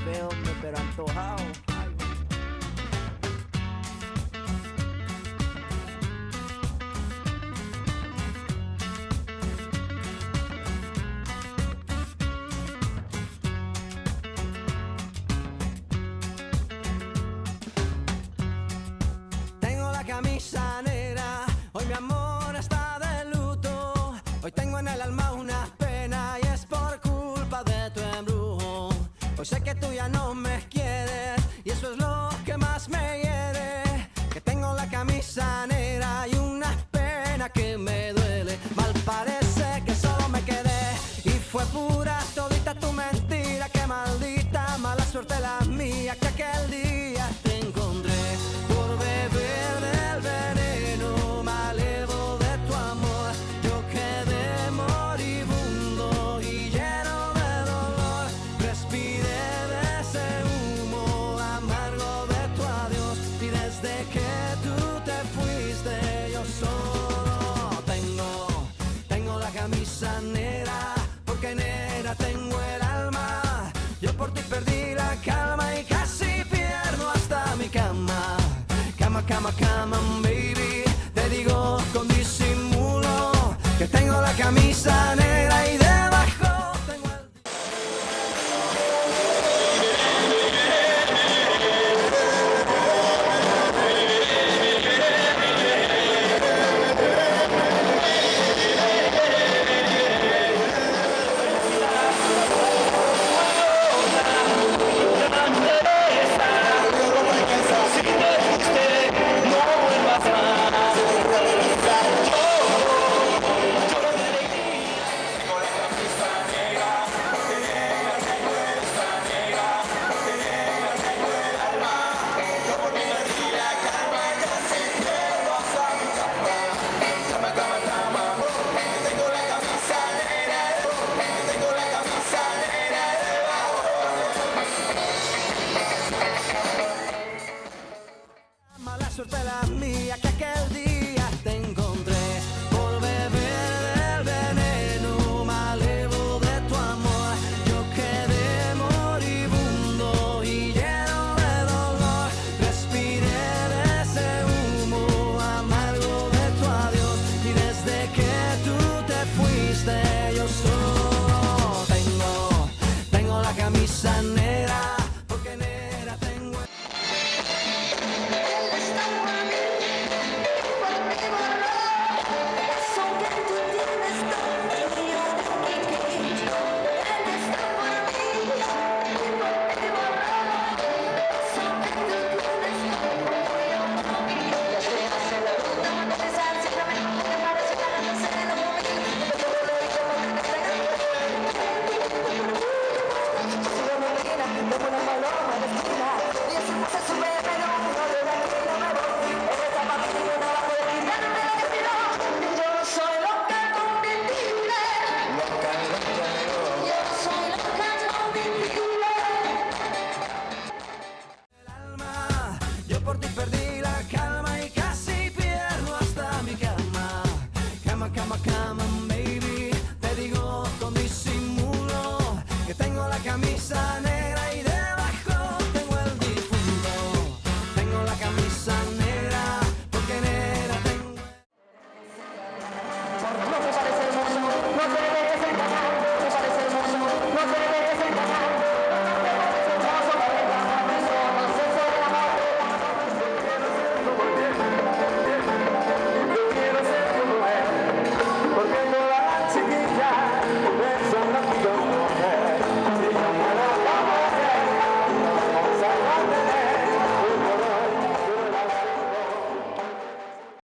feo, hombre, pero antojado. Ay, tengo la camisa negra, hoy mi amor está de luto. Hoy tengo en el alma una pena y es por culpa de tu embrujo. Hoy sé que tú ya no me quieres y eso es lo que más me hiere. Que tengo la camisa negra y una pena que me duele. Mal parece que solo me quedé y fue pura todita tu mentira. Que maldita mala suerte la mía que aquel día te encontré. Por beber del veneno malevo de tu amor, yo quedé moribundo y lleno de dolor. Respiré de ese humo amargo de tu adiós y desde que tú te fuiste yo solo tengo la camisa negra, porque negra tengo el alma. Yo por ti perdí la calma y casi pierdo hasta mi cama. Cama, cama, cama, baby, te digo con disimulo que tengo la camisa negra y debajo tengo el... Mala suerte la mía que aquel día te encontré. Por beber del veneno malevo de tu amor, yo quedé moribundo y lleno de dolor. Respiré de ese humo amargo de tu adiós y desde que tú te fuiste yo solo tengo la camisa negra, porque negra tengo el... Yo por ti perdí